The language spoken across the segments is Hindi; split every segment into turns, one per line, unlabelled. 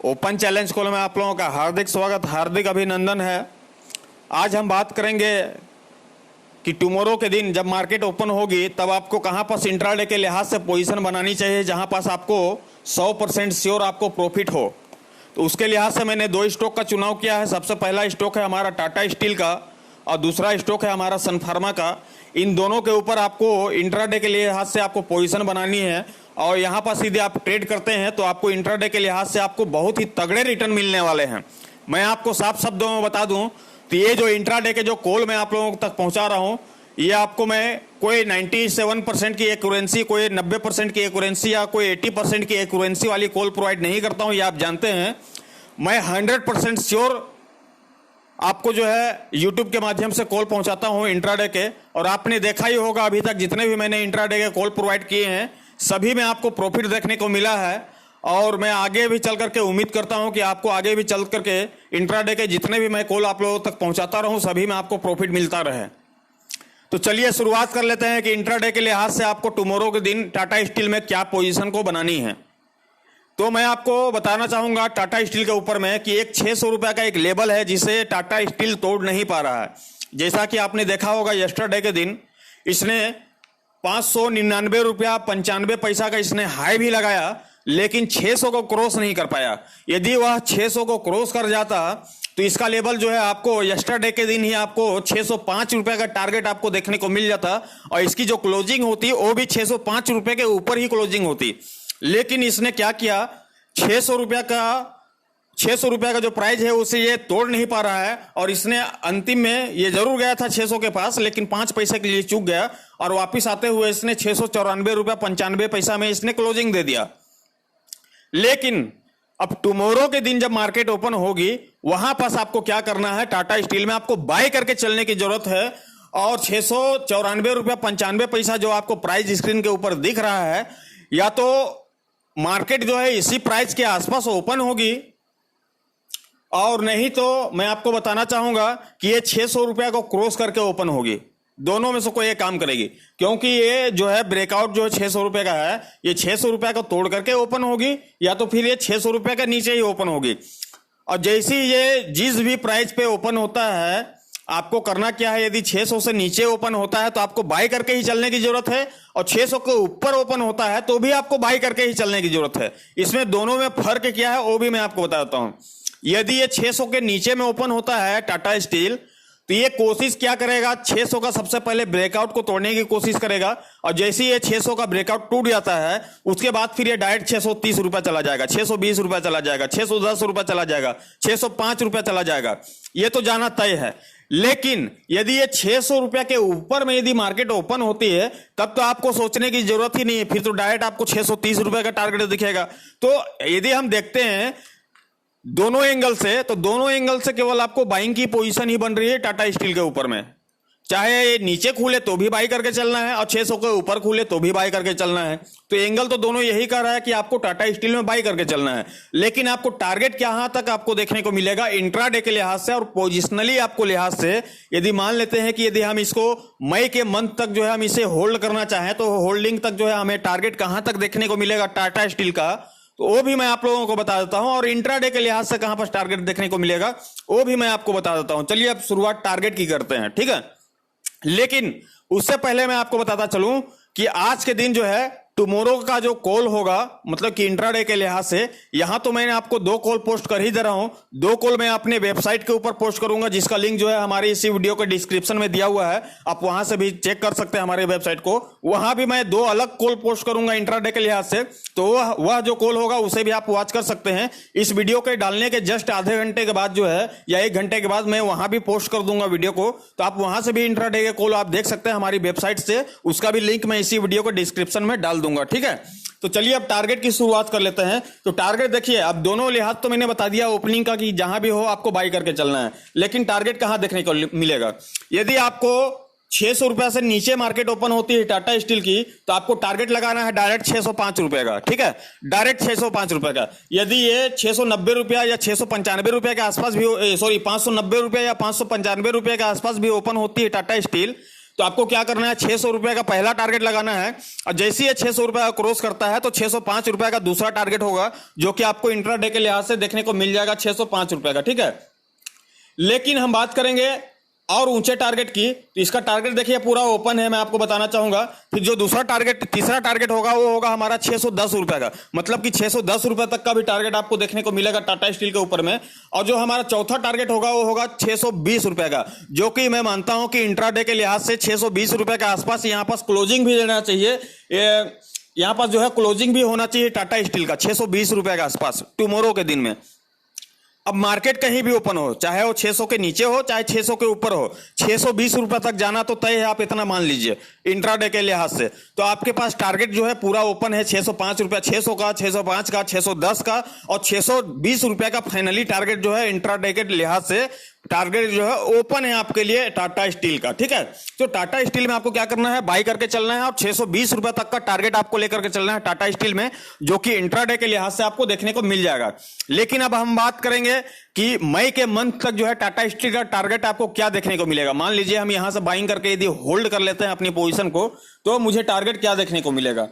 ओपन चैलेंज कॉल में आप लोगों का हार्दिक स्वागत, हार्दिक अभिनंदन है। आज हम बात करेंगे कि टुमारो के दिन जब मार्केट ओपन होगी तब आपको कहां पास इंट्राडे के लिहाज से पोजीशन बनानी चाहिए जहां पास आपको 100% श्योर आपको प्रॉफिट हो। तो उसके लिहाज से मैंने दो स्टॉक का चुनाव किया है। सबसे पहला स्टॉक है हमारा टाटा स्टील का और दूसरा स्टॉक है हमारा सन फार्मा का। इन दोनों के ऊपर आपको इंट्राडे के लिहाज से आपको पोजीशन बनानी है और यहाँ पर यदि आप ट्रेड करते हैं तो आपको इंट्राडे के लिहाज से आपको बहुत ही तगड़े रिटर्न मिलने वाले हैं। मैं आपको साफ शब्दों में बता दूं तो ये जो इंट्राडे के जो कॉल मैं आप लोगों तक पहुंचा रहा हूं, ये आपको मैं कोई 97% की एक्यूरेंसी, कोई 90% की एक्यूरेंसी या कोई 80% की एक्यूरेंसी वाली कॉल प्रोवाइड नहीं करता हूं। ये आप जानते हैं। मैं 100% श्योर आपको जो है YouTube के माध्यम से कॉल पहुंचाता हूं इंट्राडे के। और आपने देखा ही होगा अभी तक जितने भी मैंने इंट्राडे के कॉल प्रोवाइड किए हैं सभी में आपको प्रॉफिट देखने को मिला है। और मैं आगे भी चल करके उम्मीद करता हूं कि आपको आगे भी चल करके इंट्राडे के जितने भी मैं कॉल आप लोगों तक पहुंचाता रहूं सभी में आपको प्रॉफिट मिलता रहे। तो चलिए शुरुआत कर लेते हैं कि इंट्राडे के लिहाज से आपको टुमारो के दिन टाटा स्टील में क्या पोजीशन को बनानी है। तो मैं आपको बताना चाहूंगा टाटा स्टील के ऊपर में कि एक 600 रुपए का एक लेवल है जिसे टाटा स्टील तोड़ नहीं पा रहा है। जैसा कि आपने देखा होगा यस्टरडे के दिन इसने 599 रुपया 95 पैसा का इसने हाई भी लगाया, लेकिन 600 को क्रॉस नहीं कर पाया। यदि वह 600 को क्रॉस कर जाता तो इसका लेवल जो है आपको यस्टरडे के दिन ही आपको 605 रुपए का टारगेट आपको देखने को मिल जाता और इसकी जो क्लोजिंग होती वो भी 605 रुपए के ऊपर ही क्लोजिंग होती। लेकिन इसने क्या किया, 600 रुपया का जो प्राइस है उसे ये तोड़ नहीं पा रहा है और इसने अंतिम में ये जरूर गया था 600 के पास, लेकिन 5 पैसे के लिए चूक गया और वापिस आते हुए इसने 694 रुपया 95 पैसा में इसने क्लोजिंग दे दिया। लेकिन अब टुमारो के दिन जब मार्केट ओपन होगी वहां पास आपको क्या करना है, टाटा स्टील में आपको बाय करके चलने की जरूरत है। और 694 रुपया 95 पैसा जो आपको प्राइस स्क्रीन के ऊपर दिख रहा है, या तो मार्केट जो है इसी प्राइस के आसपास ओपन होगी और नहीं तो मैं आपको बताना चाहूंगा कि ये 600 रुपया को क्रॉस करके ओपन होगी। दोनों में से कोई एक काम करेगी, क्योंकि ये जो है ब्रेकआउट जो है 600 रुपए का है, ये 600 रुपए को तोड़ करके ओपन होगी या तो फिर ये 600 रुपए के नीचे ही ओपन होगी। और जैसी ये जिस भी प्राइस पे ओपन होता है आपको करना क्या है, यदि 600 से नीचे ओपन होता है तो आपको बाय करके ही चलने की जरूरत है और 600 के ऊपर ओपन होता है तो भी आपको बाय करके ही चलने की जरूरत है। इसमें दोनों में फर्क क्या है वो भी मैं आपको बता देता हूं। यदि ये 600 के नीचे में ओपन होता है टाटा स्टील तो ये कोशिश क्या करेगा, 600 का सबसे पहले ब्रेकआउट को तोड़ने की कोशिश करेगा और जैसे ये 600 का ब्रेकआउट टूट जाता है उसके बाद फिर ये डायरेक्ट 630 रुपया चला जाएगा, 620 रुपया चला जाएगा, 610 रुपया चला जाएगा, 605 रुपया चला जाएगा। ये तो जाना तय है। लेकिन यदि ये 600 रुपया के ऊपर में यदि मार्केट ओपन होती है तब तो आपको सोचने की जरूरत ही नहीं है, फिर तो डायरेक्ट आपको 630 रुपए का टारगेट दिखेगा। तो यदि हम देखते हैं दोनों एंगल से, तो दोनों एंगल से केवल आपको बाइंग की पोजीशन ही बन रही है टाटा स्टील के ऊपर में। चाहे ये नीचे खुले तो भी बाई करके चलना है और 600 के ऊपर खुले तो भी बाई करके चलना है। तो एंगल तो दोनों यही कर रहा है कि आपको टाटा स्टील में बाई करके चलना है। लेकिन आपको टारगेट कहां तक आपको देखने को मिलेगा इंट्राडे के लिहाज से और पोजिशनली आपको लिहाज से। यदि मान लेते हैं कि यदि हम इसको मई के मंथ तक जो है हम इसे होल्ड करना चाहें तो होल्डिंग तक जो है हमें टारगेट कहां तक देखने को मिलेगा टाटा स्टील का, तो वो भी मैं आप लोगों को बता देता हूं। और इंट्राडे के लिहाज से कहां पर टारगेट देखने को मिलेगा वो भी मैं आपको बता देता हूं। चलिए अब शुरुआत टारगेट की करते हैं, ठीक है। लेकिन उससे पहले मैं आपको बताता चलूं कि आज के दिन जो है टुमारो का जो कॉल होगा, मतलब कि इंट्राडे के लिहाज से, यहां तो मैंने आपको 2 कॉल पोस्ट कर ही दे रहा हूं। 2 कॉल मैं अपने वेबसाइट के ऊपर पोस्ट करूंगा जिसका लिंक जो है हमारी इसी वीडियो के डिस्क्रिप्शन में दिया हुआ है, आप वहां से भी चेक कर सकते हैं हमारे वेबसाइट को। वहां भी मैं 2 अलग कॉल पोस्ट करूंगा इंट्राडे के लिहाज से, तो वह जो कॉल होगा उसे भी आप वॉच कर सकते हैं। इस वीडियो के डालने के जस्ट आधे घंटे के बाद जो है या 1 घंटे के बाद मैं वहां भी पोस्ट कर दूंगा वीडियो को, तो आप वहां से भी इंट्राडे के कॉल आप देख सकते हैं हमारी वेबसाइट से। उसका भी लिंक मैं इसी वीडियो के डिस्क्रिप्शन में डाल दूंगा, ठीक है। तो चलिए अब टारगेट की शुरुआत कर लेते हैं। तो टारगेट देखिए, अब दोनों लिहाज तो मैंने बता दिया ओपनिंग का कि जहां भी हो आपको बाई करके चलना है। लेकिन टारगेट कहां देखने को मिलेगा, यदि आपको 600 रुपया से नीचे मार्केट ओपन होती है टाटा स्टील की तो आपको टारगेट लगाना है डायरेक्ट 605 रुपए का, ठीक है, डायरेक्ट 605 रुपए का। यदि ये 690 रुपया या 695 रुपए के आसपास भी 590 रुपया या 595 रुपए के आसपास भी ओपन होती है टाटा स्टील तो आपको क्या करना है, 600 रुपए का पहला टारगेट लगाना है, और जैसे ही 600 रुपए का क्रॉस करता है तो 605 रुपए का दूसरा टारगेट होगा, जो कि आपको इंट्राडे के लिहाज से देखने को मिल जाएगा 605 रुपए का। ठीक है, लेकिन हम बात करेंगे और ऊंचे टारगेट की, तो इसका टारगेट देखिए पूरा ओपन है, मैं आपको बताना चाहूंगा। फिर जो दूसरा टारगेट, तीसरा टारगेट होगा वो होगा हमारा 610 रुपए का, मतलब कि 610 रुपए तक का भी टारगेट आपको देखने को मिलेगा टाटा स्टील के ऊपर में। और जो हमारा चौथा टारगेट होगा वो होगा 620 रुपए का, जो कि मैं मानता हूं कि इंट्राडे के लिहाज से 620 रुपए के आसपास यहां पास क्लोजिंग भी लेना चाहिए, यहां पास जो है क्लोजिंग भी होना चाहिए टाटा स्टील का 620 रुपए के आसपास टुमारो के दिन में। अब मार्केट कहीं भी ओपन हो, चाहे वो 600 के नीचे हो चाहे 600 के ऊपर हो, 620 रुपए तक जाना तो तय है, आप इतना मान लीजिए इंट्राडे के लिहाज से। तो आपके पास टारगेट जो है पूरा ओपन है 605 रुपया, 600 का, 605 का, 610 का और 620 रुपए का फाइनली टारगेट जो है इंट्राडे के लिहाज से टारगेट जो है ओपन है आपके लिए टाटा स्टील का। ठीक है, तो टाटा स्टील में आपको क्या करना है, बाई करके चलना है और 620 रुपए तक का टारगेट आपको लेकर के चलना है टाटा स्टील में, जो कि इंट्राडे के लिहाज से आपको देखने को मिल जाएगा। लेकिन अब हम बात करेंगे कि मई के मंथ तक जो है टाटा स्टील का टारगेट आपको क्या देखने को मिलेगा। मान लीजिए हम यहां से बाइंग करके यदि होल्ड कर लेते हैं अपनी पोजीशन को, तो मुझे टारगेट क्या देखने को मिलेगा।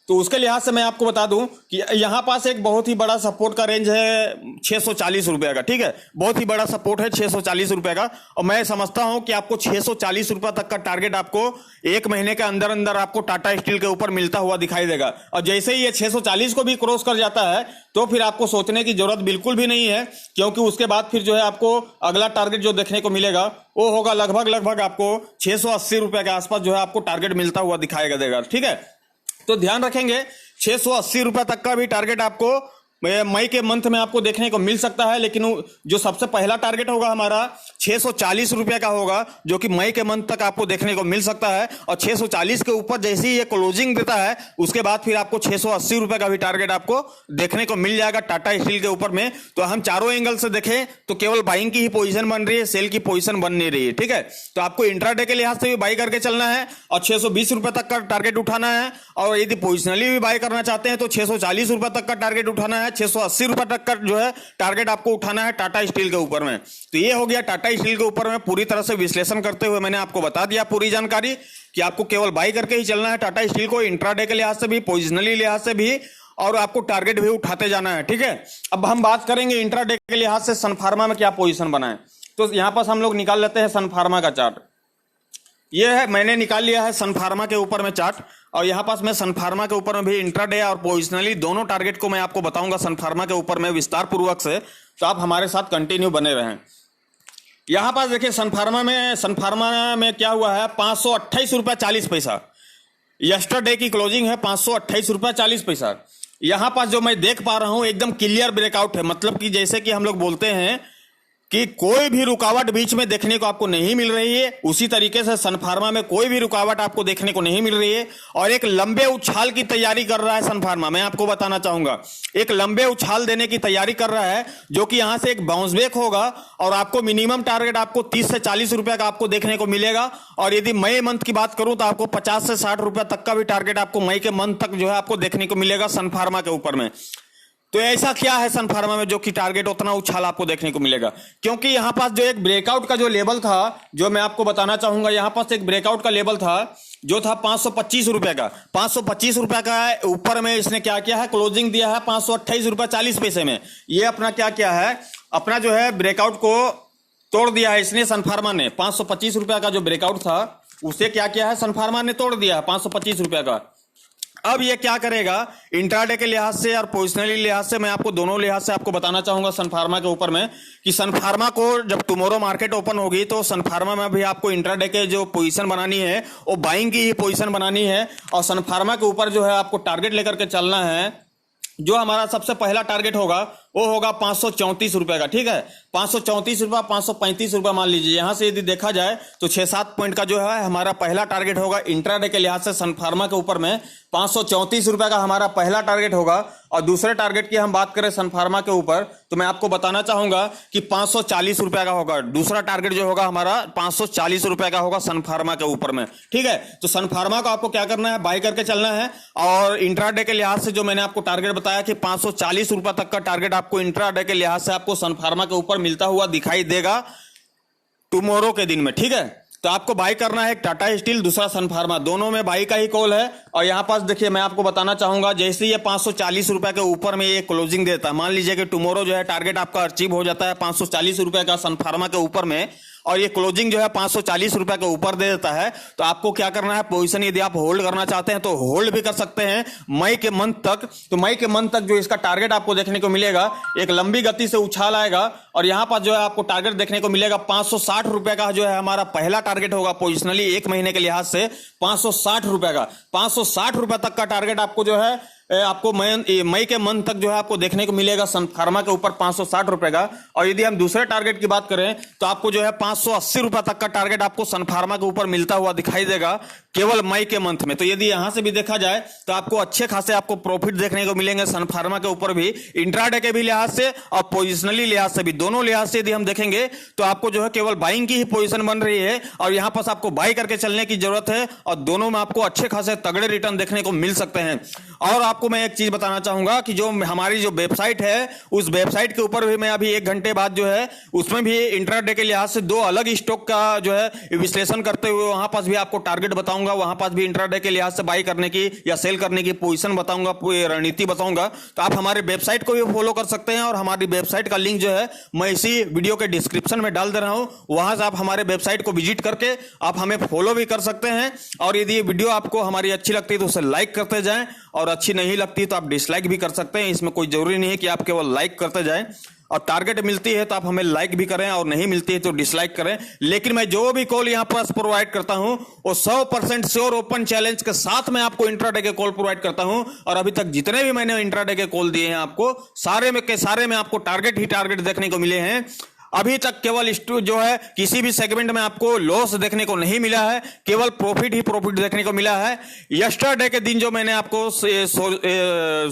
तो उसके लिहाज से मैं आपको बता दूं कि यहां पास एक बहुत ही बड़ा सपोर्ट का रेंज है 640 रुपए का। ठीक है, बहुत ही बड़ा सपोर्ट है 640 रुपए का, और मैं समझता हूं कि आपको 640 रुपए तक का टारगेट आपको एक महीने के अंदर अंदर आपको टाटा स्टील के ऊपर मिलता हुआ दिखाई देगा। और जैसे ही ये 640 को भी क्रॉस कर जाता है तो फिर आपको सोचने की जरूरत बिल्कुल भी नहीं है, क्योंकि उसके बाद फिर जो है आपको अगला टारगेट जो देखने को मिलेगा वो होगा लगभग आपको 680 रुपए के आसपास जो है आपको टारगेट मिलता हुआ दिखाई देगा। ठीक है, तो ध्यान रखेंगे 680 रुपए तक का भी टारगेट आपको मई के मंथ में आपको देखने को मिल सकता है। लेकिन जो सबसे पहला टारगेट होगा हमारा 640 रुपए का होगा, जो कि मई के मंथ तक आपको देखने को मिल सकता है। और 640 के ऊपर जैसे ही ये क्लोजिंग देता है उसके बाद फिर आपको 680 रुपए का भी टारगेट आपको देखने को मिल जाएगा टाटा स्टील के ऊपर में। तो हम चारों एंगल से देखें तो केवल बाइंग की ही पोजीशन बन रही है, सेल की पोजीशन बन नहीं रही है। ठीक है, तो आपको इंट्राडे के लिहाज से भी बाई करके चलना है और 620 रुपए तक का टारगेट उठाना है, और यदि पोजिशनली भी बाई करना चाहते हैं तो 640 रुपए तक का टारगेट उठाना है, 680 रुपए तक का जो है टारगेट आपको उठाना है टाटा स्टील के ऊपर में। तो ये हो गया टाटा स्टील के ऊपर में पूरी तरह से विश्लेषण करते हुए मैंने आपको बता दिया पूरी जानकारी कि आपको केवल बाई करके ही चलना है टाटा स्टील को, इंट्राडे के लिहाज से भी, पोजिशनली लिहाज से भी, और आपको टारगेट भी उठाते जाना है। ठीक है, अब हम बात करेंगे इंट्राडे के लिहाज से सन फार्मा में क्या पोजीशन बनाए। तो यहां पर हम लोग निकाल लेते हैं सन फार्मा का चार्ट। ये है, मैंने निकाल लिया है सन फार्मा के ऊपर में चार्ट, और यहां पास मैं सन फार्मा के ऊपर में भी इंट्राडे और पोजिशनली दोनों टारगेट को मैं आपको बताऊंगा सन फार्मा के ऊपर में विस्तार पूर्वक से, तो आप हमारे साथ कंटिन्यू बने रहें। यहां पास देखिए सन फार्मा में क्या हुआ है, 528 रुपया 40 पैसा यस्टरडे की क्लोजिंग है, 528 रुपया 40 पैसा। यहां पास जो मैं देख पा रहा हूं एकदम क्लियर ब्रेकआउट है, मतलब कि जैसे कि हम लोग बोलते हैं कि कोई भी रुकावट बीच में देखने को आपको नहीं मिल रही है, उसी तरीके से सन फार्मा में कोई भी रुकावट आपको देखने को नहीं मिल रही है, और एक लंबे उछाल की तैयारी कर रहा है सन फार्मा। मैं आपको बताना चाहूंगा एक लंबे उछाल देने की तैयारी कर रहा है, जो कि यहां से एक बाउंस बैक होगा, और आपको मिनिमम टारगेट आपको 30 से 40 रुपए का आपको देखने को मिलेगा। और यदि मई मंथ की बात करूं तो आपको 50 से 60 रुपए तक का भी टारगेट आपको मई के मंथ तक जो है आपको देखने को मिलेगा सन फार्मा के ऊपर में। तो ऐसा क्या है सन फार्मा में जो कि टारगेट उतना उछाल आपको देखने को मिलेगा, क्योंकि यहां पास जो एक ब्रेकआउट का जो लेवल था, जो मैं आपको बताना चाहूंगा, यहां पास एक ब्रेकआउट का लेवल था जो था 525 रुपए का। 525 रुपए का ऊपर में इसने क्या किया है, क्लोजिंग दिया है 528 रुपए 40 पैसे में। ये अपना क्या किया है, अपना जो है ब्रेकआउट को तोड़ दिया है इसने सन फार्मा ने। 525 रुपए का जो ब्रेकआउट था उसे क्या किया है, सन फार्मा ने तोड़ दिया है 525 रुपए का। अब ये क्या करेगा इंट्राडे के लिहाज से और पोजिशनली लिहाज से, मैं आपको दोनों लिहाज से आपको बताना चाहूंगा सन फार्मा के ऊपर में, कि सन फार्मा को जब टुमारो मार्केट ओपन होगी तो सन फार्मा में भी आपको इंट्राडे के जो पोजीशन बनानी है वो बाइंग की ही पोजीशन बनानी है, और सन फार्मा के ऊपर जो है आपको टारगेट लेकर के चलना है। जो हमारा सबसे पहला टारगेट होगा वो होगा 534 रुपए का। ठीक है, 534 रुपया, 535 रुपया मान लीजिए। यहां से यदि देखा जाए तो 6-7 पॉइंट का जो है हमारा पहला टारगेट होगा इंट्राडे के लिहाज से सन फार्मा के ऊपर में। 534 रुपए का हमारा पहला टारगेट होगा, और दूसरे टारगेट की हम बात करें सन फार्मा के ऊपर तो मैं आपको बताना चाहूंगा कि 540 रुपए का होगा। दूसरा टारगेट जो होगा हमारा 540 रुपए का होगा सन फार्मा के ऊपर में। ठीक है, तो सन फार्मा को आपको क्या करना है, बाय करके चलना है। और इंट्राडे के लिहाज से जो मैंने आपको टारगेट बताया कि 540 रुपए तक का टारगेट आपको इंट्राडे के लिहाज से आपको सन फार्मा के ऊपर मिलता हुआ दिखाई देगा टुमारो के दिन में। ठीक है, तो आपको बाई करना है एक टाटा स्टील, दूसरा सन फार्मा, दोनों में बाई का ही कॉल है। और यहाँ पास देखिए मैं आपको बताना चाहूंगा, जैसे ये 540 रुपए के ऊपर में ये क्लोजिंग देता है, मान लीजिए कि टुमारो जो है टारगेट आपका अचीव हो जाता है 540 रुपए का सन फार्मा के ऊपर में, और ये क्लोजिंग जो है 540 रुपए के ऊपर दे देता है, तो आपको क्या करना है, पोजीशन यदि आप होल्ड करना चाहते हैं तो होल्ड भी कर सकते हैं मई के मंथ तक। तो मई के मंथ तक जो इसका टारगेट आपको देखने को मिलेगा, एक लंबी गति से उछाल आएगा, और यहां पर जो है आपको टारगेट देखने को मिलेगा 560 रुपए का जो है हमारा पहला टारगेट होगा पोजिशनली, एक महीने के लिहाज से 560 रुपए का, 560 रुपए तक का टारगेट आपको जो है आपको मई के मंथ तक जो है आपको देखने को मिलेगा सन फार्मा के ऊपर 560 रुपए का। और यदि हम दूसरे टारगेट की बात करें तो आपको जो है 580 रुपए तक का टारगेट आपको सन फार्मा के ऊपर मिलता हुआ दिखाई देगा केवल मई के मंथ में। तो यदि यहां से भी देखा जाए तो आपको अच्छे खासे आपको प्रॉफिट देखने को मिलेंगे सन फार्मा के ऊपर भी, इंट्राडे के भी लिहाज से और पोजिशनली लिहाज से भी, दोनों लिहाज से यदि हम देखेंगे तो आपको जो है केवल बाइंग की ही पोजीशन बन रही है, और यहां पर आपको बाई करके चलने की जरूरत है, और दोनों में आपको अच्छे खासे तगड़े रिटर्न देखने को मिल सकते हैं। और आपको मैं एक चीज बताना चाहूंगा कि जो हमारी जो वेबसाइट है, उस वेबसाइट के ऊपर भी मैं अभी 1 घंटे बाद जो है उसमें भी इंट्राडे के लिहाज से 2 अलग स्टॉक का जो है विश्लेषण करते हुए वहां पास भी आपको टारगेट बताऊंगा, वहां पास भी इंट्राडे के लिहाज से बाई करने की या सेल करने की पोजीशन बताऊंगा, पूरी रणनीति बताऊंगा। तो आप हमारे वेबसाइट को भी फॉलो कर सकते हैं, और हमारी वेबसाइट का लिंक जो है मैं इसी वीडियो के डिस्क्रिप्शन में डाल दे रहा हूं, वहां से आप हमारे वेबसाइट को विजिट करके आप हमें फॉलो भी कर सकते हैं। और यदि ये वीडियो आपको हमारी अच्छी लगती है तो उसे लाइक करते जाएं, और अच्छी नहीं लगती तो आप डिसलाइक भी कर सकते हैं, इसमें कोई जरूरी नहीं है कि आप केवल लाइक करते जाएं। और टारगेट मिलती है तो आप हमें लाइक भी करें, और नहीं मिलती है तो डिसलाइक करें। लेकिन मैं जो भी कॉल यहां पर प्रोवाइड करता हूं वो 100% श्योर ओपन चैलेंज के साथ मैं आपको इंट्राडे के कॉल प्रोवाइड करता हूं। और अभी तक जितने भी मैंने इंट्राडे के कॉल दिए हैं आपको, सारे में आपको टारगेट ही टारगेट देखने को मिले हैं। अभी तक केवल जो है किसी भी सेगमेंट में आपको लॉस देखने को नहीं मिला है, केवल प्रॉफिट ही प्रॉफिट देखने को मिला है। यस्टरडे के दिन जो मैंने आपको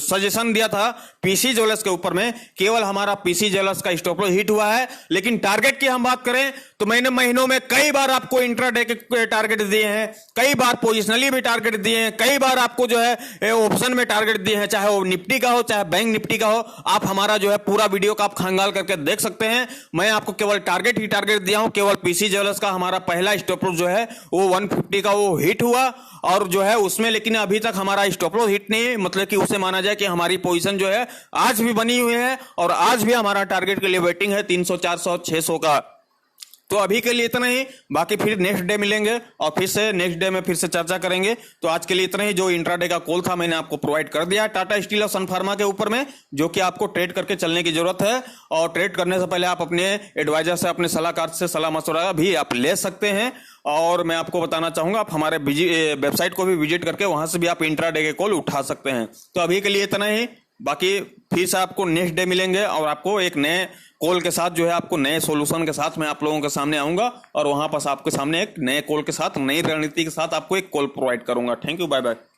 सजेशन दिया था पीसी ज्वेलर्स के ऊपर में, केवल हमारा पीसी ज्वेलर्स का स्टॉप लॉस हिट हुआ है। लेकिन टारगेट की हम बात करें तो मैंने महीनों में कई बार आपको इंट्राडे के टारगेट दिए हैं, कई बार पोजिशनली भी टारगेट दिए हैं, कई बार आपको जो है ऑप्शन में टारगेट दिए हैं, चाहे वो निफ्टी का हो चाहे बैंक निफ्टी का हो। आप हमारा जो है पूरा वीडियो का आप खंगाल करके देख सकते हैं। मैं आपको केवल टारगेट ही टारगेट दिया हूं। केवल पीसी ज्वेलर्स का हमारा पहला स्टॉप लॉस जो है वो 150 का वो हिट हुआ, और जो है उसमें लेकिन अभी तक हमारा स्टॉप लॉस हिट नहीं है, मतलब कि उसे माना जाए कि हमारी पोजीशन जो है आज भी बनी हुई है, और आज भी हमारा टारगेट के लिए वेटिंग है 300 400 600 का। तो अभी के लिए इतना ही, बाकी फिर नेक्स्ट डे मिलेंगे और फिर से नेक्स्ट डे में फिर से चर्चा करेंगे। तो आज के लिए इतना ही। जो इंट्राडे का कॉल था मैंने आपको प्रोवाइड कर दिया टाटा स्टील और सन फार्मा के ऊपर में, जो कि आपको ट्रेड करके चलने की जरूरत है। और ट्रेड करने से पहले आप अपने एडवाइजर से, अपने सलाहकार से सलाह मशवरा भी आप ले सकते हैं। और मैं आपको बताना चाहूंगा आप हमारे वेबसाइट को भी विजिट करके वहां से भी आप इंट्राडे के कॉल उठा सकते हैं। तो अभी के लिए इतना ही, बाकी फिर से आपको नेक्स्ट डे मिलेंगे, और आपको एक नए कॉल के साथ जो है आपको नए सॉल्यूशन के साथ मैं आप लोगों के सामने आऊंगा, और वहां पर आपके सामने एक नए कॉल के साथ, नई रणनीति के साथ आपको एक कॉल प्रोवाइड करूंगा। Thank you, bye bye.